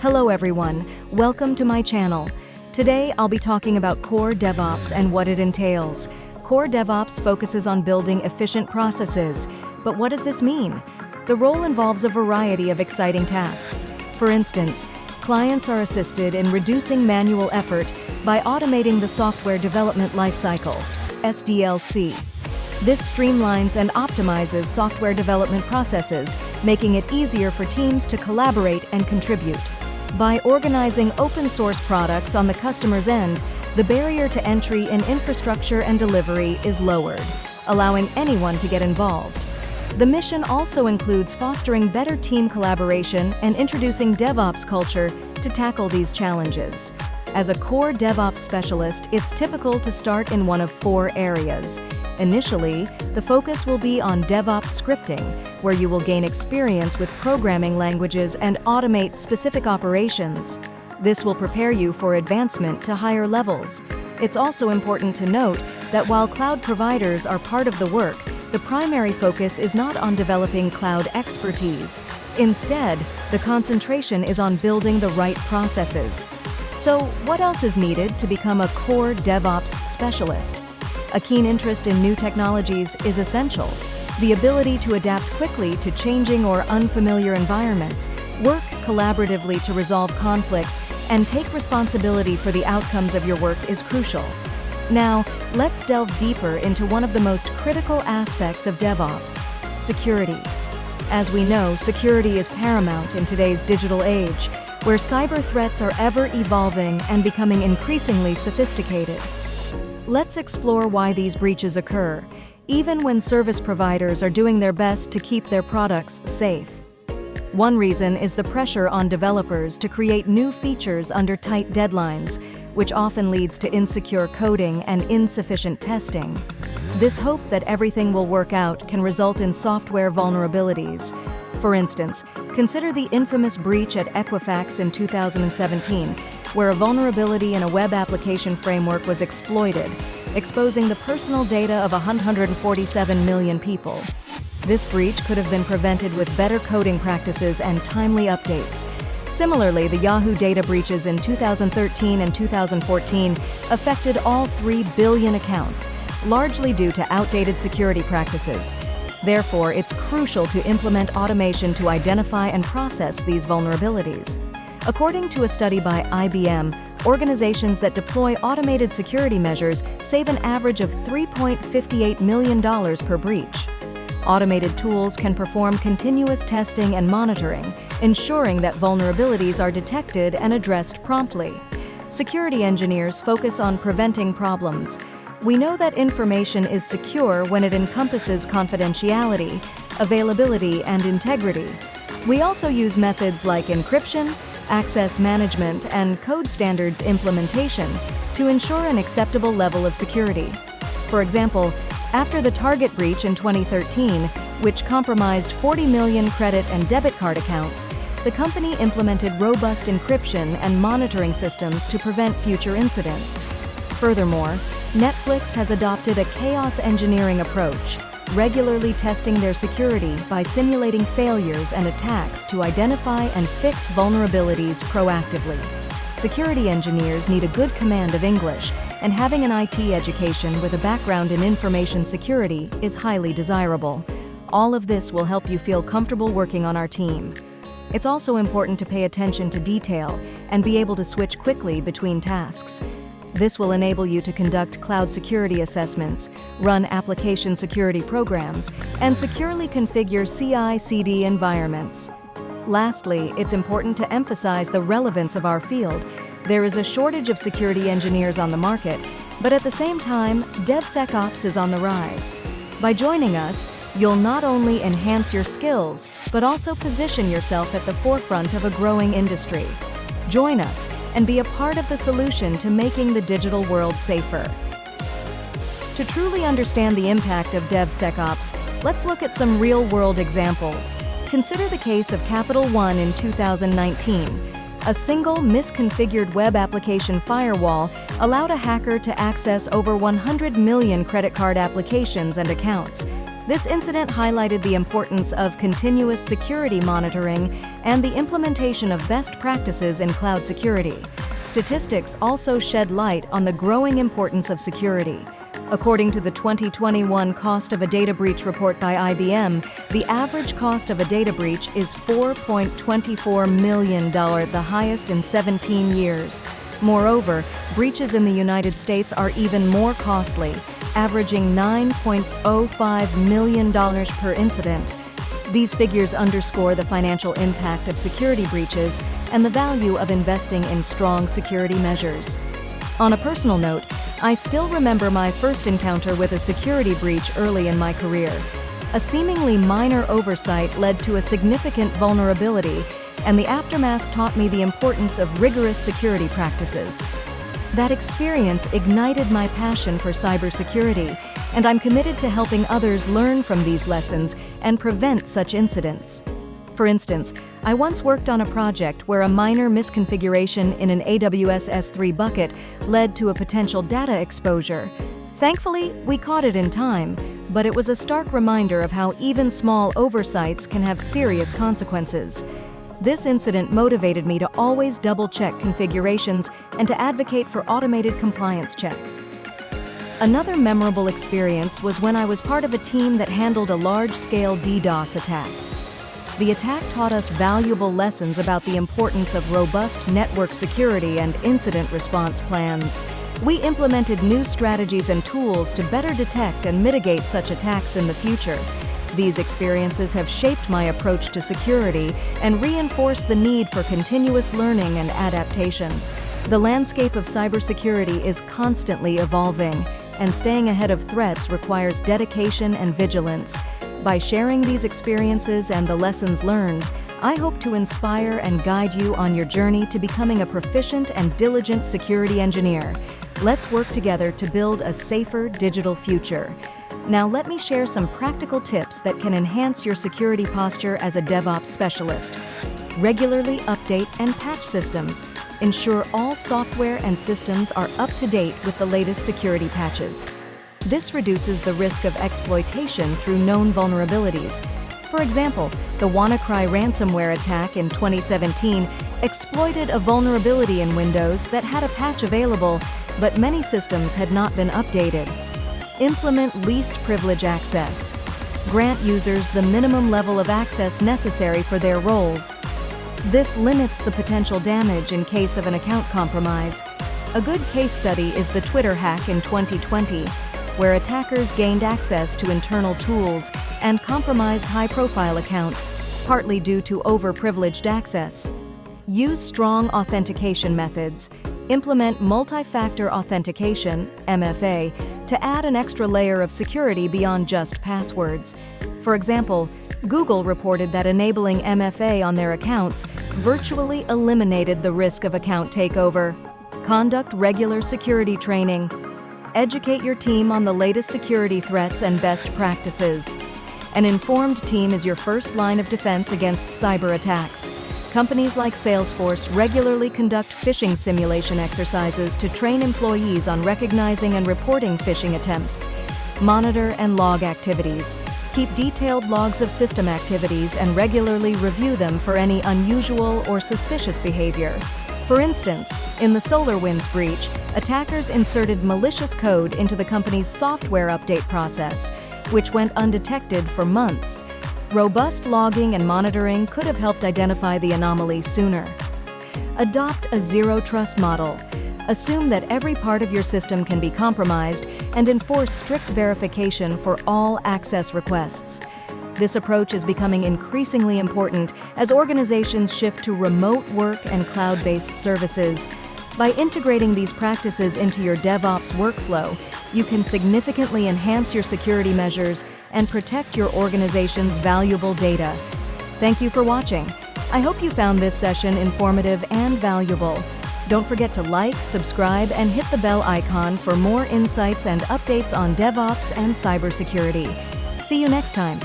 Hello everyone, welcome to my channel. Today I'll be talking about core DevOps and what it entails. Core DevOps focuses on building efficient processes. But what does this mean? The role involves a variety of exciting tasks. For instance, clients are assisted in reducing manual effort by automating the software development lifecycle, SDLC. This streamlines and optimizes software development processes, making it easier for teams to collaborate and contribute. By organizing open-source products on the customer's end, the barrier to entry in infrastructure and delivery is lowered, allowing anyone to get involved. The mission also includes fostering better team collaboration and introducing DevOps culture to tackle these challenges. As a core DevOps specialist, it's typical to start in one of four areas. Initially, the focus will be on DevOps scripting, where you will gain experience with programming languages and automate specific operations. This will prepare you for advancement to higher levels. It's also important to note that while cloud providers are part of the work, the primary focus is not on developing cloud expertise. Instead, the concentration is on building the right processes. So, what else is needed to become a core DevOps specialist? A keen interest in new technologies is essential. The ability to adapt quickly to changing or unfamiliar environments, work collaboratively to resolve conflicts, and take responsibility for the outcomes of your work is crucial. Now, let's delve deeper into one of the most critical aspects of DevOps: security. As we know, security is paramount in today's digital age, where cyber threats are ever evolving and becoming increasingly sophisticated. Let's explore why these breaches occur, even when service providers are doing their best to keep their products safe. One reason is the pressure on developers to create new features under tight deadlines, which often leads to insecure coding and insufficient testing. This hope that everything will work out can result in software vulnerabilities. For instance, consider the infamous breach at Equifax in 2017, where a vulnerability in a web application framework was exploited, exposing the personal data of 147 million people. This breach could have been prevented with better coding practices and timely updates. Similarly, the Yahoo data breaches in 2013 and 2014 affected all 3 billion accounts, largely due to outdated security practices. Therefore, it's crucial to implement automation to identify and process these vulnerabilities. According to a study by IBM, organizations that deploy automated security measures save an average of $3.58 million per breach. Automated tools can perform continuous testing and monitoring, ensuring that vulnerabilities are detected and addressed promptly. Security engineers focus on preventing problems. We know that information is secure when it encompasses confidentiality, availability, and integrity. We also use methods like encryption, access management, and code standards implementation to ensure an acceptable level of security. For example, after the Target breach in 2013, which compromised 40 million credit and debit card accounts, the company implemented robust encryption and monitoring systems to prevent future incidents. Furthermore, Netflix has adopted a chaos engineering approach, regularly testing their security by simulating failures and attacks to identify and fix vulnerabilities proactively. Security engineers need a good command of English, and having an IT education with a background in information security is highly desirable. All of this will help you feel comfortable working on our team. It's also important to pay attention to detail and be able to switch quickly between tasks. This will enable you to conduct cloud security assessments, run application security programs, and securely configure CI/CD environments. Lastly, it's important to emphasize the relevance of our field. There is a shortage of security engineers on the market, but at the same time, DevSecOps is on the rise. By joining us, you'll not only enhance your skills, but also position yourself at the forefront of a growing industry. Join us and be a part of the solution to making the digital world safer. To truly understand the impact of DevSecOps, let's look at some real-world examples. Consider the case of Capital One in 2019. A single misconfigured web application firewall allowed a hacker to access over 100 million credit card applications and accounts. This incident highlighted the importance of continuous security monitoring and the implementation of best practices in cloud security. Statistics also shed light on the growing importance of security. According to the 2021 Cost of a Data Breach report by IBM, the average cost of a data breach is $4.24 million, the highest in 17 years. Moreover, breaches in the United States are even more costly, averaging $9.05 million per incident. These figures underscore the financial impact of security breaches and the value of investing in strong security measures. On a personal note, I still remember my first encounter with a security breach early in my career. A seemingly minor oversight led to a significant vulnerability, and the aftermath taught me the importance of rigorous security practices. That experience ignited my passion for cybersecurity, and I'm committed to helping others learn from these lessons and prevent such incidents. For instance, I once worked on a project where a minor misconfiguration in an AWS S3 bucket led to a potential data exposure. Thankfully, we caught it in time, but it was a stark reminder of how even small oversights can have serious consequences. This incident motivated me to always double-check configurations and to advocate for automated compliance checks. Another memorable experience was when I was part of a team that handled a large-scale DDoS attack. The attack taught us valuable lessons about the importance of robust network security and incident response plans. We implemented new strategies and tools to better detect and mitigate such attacks in the future. These experiences have shaped my approach to security and reinforced the need for continuous learning and adaptation. The landscape of cybersecurity is constantly evolving, and staying ahead of threats requires dedication and vigilance. By sharing these experiences and the lessons learned, I hope to inspire and guide you on your journey to becoming a proficient and diligent security engineer. Let's work together to build a safer digital future. Now let me share some practical tips that can enhance your security posture as a DevOps specialist. Regularly update and patch systems. Ensure all software and systems are up to date with the latest security patches. This reduces the risk of exploitation through known vulnerabilities. For example, the WannaCry ransomware attack in 2017 exploited a vulnerability in Windows that had a patch available, but many systems had not been updated. Implement least privilege access. Grant users the minimum level of access necessary for their roles. This limits the potential damage in case of an account compromise. A good case study is the Twitter hack in 2020, where attackers gained access to internal tools and compromised high-profile accounts, partly due to overprivileged access. Use strong authentication methods. Implement multi-factor authentication, MFA, to add an extra layer of security beyond just passwords. For example, Google reported that enabling MFA on their accounts virtually eliminated the risk of account takeover. Conduct regular security training. Educate your team on the latest security threats and best practices. An informed team is your first line of defense against cyber attacks. Companies like Salesforce regularly conduct phishing simulation exercises to train employees on recognizing and reporting phishing attempts. Monitor and log activities. Keep detailed logs of system activities and regularly review them for any unusual or suspicious behavior. For instance, in the SolarWinds breach, attackers inserted malicious code into the company's software update process, which went undetected for months. Robust logging and monitoring could have helped identify the anomaly sooner. Adopt a zero-trust model. Assume that every part of your system can be compromised and enforce strict verification for all access requests. This approach is becoming increasingly important as organizations shift to remote work and cloud-based services. By integrating these practices into your DevOps workflow, you can significantly enhance your security measures and protect your organization's valuable data. Thank you for watching. I hope you found this session informative and valuable. Don't forget to like, subscribe, and hit the bell icon for more insights and updates on DevOps and cybersecurity. See you next time.